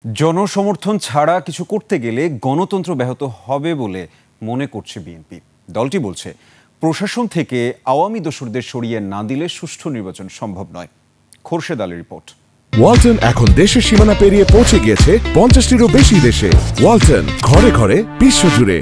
জনসমর্থন ছাড়া কিছু করতে গেলে গণতন্ত্র ব্যাহত হবে বলে মনে করছে বিএনপি। দলটি বলছে, প্রশাসন থেকে আওয়ামী দোসরদের সরিয়ে না দিলে সুষ্ঠু নির্বাচন সম্ভব নয়। খোরশেদ আলীর রিপোর্ট। ওয়ালটন এখন দেশের সীমানা পেরিয়ে পৌঁছে গিয়েছে 50টিরও বেশি দেশে। ওয়ালটন, ঘরে ঘরে বিশ্বজুড়ে।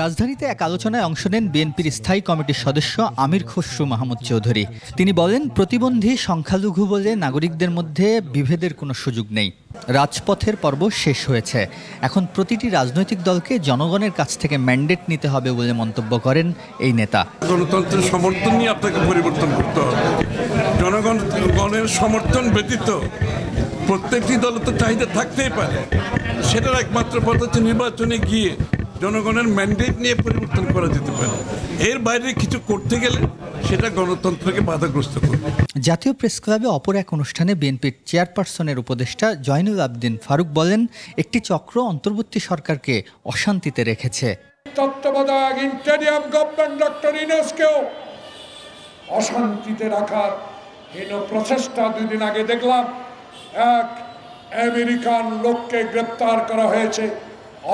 রাজধানীতে এক আলোচনায় অংশ নেন বিএনপির স্থায়ী কমিটির সদস্য আমির খসরু মাহমুদ চৌধুরী। তিনি বলেন, প্রতিবন্ধী সংখ্যালঘু বলে নাগরিকদের মধ্যে বিভেদের কোনো সুযোগ নেই। রাজপথের পর্ব শেষ হয়েছে, এখন প্রতিটি রাজনৈতিক দলকে জনগণের কাছ থেকে ম্যান্ডেট নিতে হবে বলে মন্তব্য করেন এই নেতা। গণতন্ত্রের সমর্থন নিয়ে আপনাকে পরিবর্তন করতে হবে। জনগণের সমর্থন ব্যতীত প্রত্যেকটি দল তো চাহিদা থাকতেই পারে, সেটার একমাত্র পথ হচ্ছে নির্বাচনে গিয়ে জনগণের ম্যান্ডেট নিয়ে পরিবর্তন করা যেতে পারে। এর বাইরে কিছু করতে গেলে সেটা গণতন্ত্রকে বাধাগ্রস্ত করবে। জাতীয় প্রেস ক্লাবে অপর এক অনুষ্ঠানে বিএনপির চেয়ারপারসনের উপদেষ্টা জয়নুল আবদিন ফারুক বলেন, একটি চক্র অন্তর্বর্তী সরকারকে অশান্তিতে রেখেছে। তত্ত্বাবধায়ক ইন্টেরিয়াম গভর্নমেন্ট ডক্টর ইউনূসকেও অশান্তিতে রাখার হীন প্রচেষ্টা। 2 দিন আগে দেখলাম এক আমেরিকান লোককে গ্রেপ্তার করা হয়েছে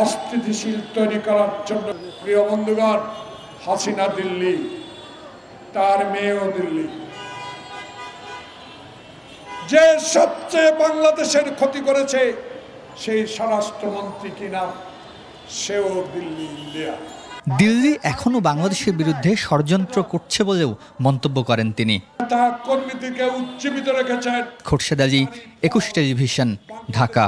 অস্থিতিশীল তৈরি করার জন্য। প্রিয় বন্ধুগণ, হাসিনা দিল্লি, তার মেয়েও দিল্লি। যে সবচেয়ে বাংলাদেশের ক্ষতি করেছে সেই স্বরাষ্ট্রমন্ত্রী কিনা, সেও দিল্লি, ইন্ডিয়া। দিল্লি এখনো বাংলাদেশের বিরুদ্ধে ষড়যন্ত্র করছে বলেও মন্তব্য করেন তিনি। তা কর্মীদেরকে উজ্জীবিত রেখেছেন। খোরশেদ আলী, 21 টেলিভিশন, ঢাকা।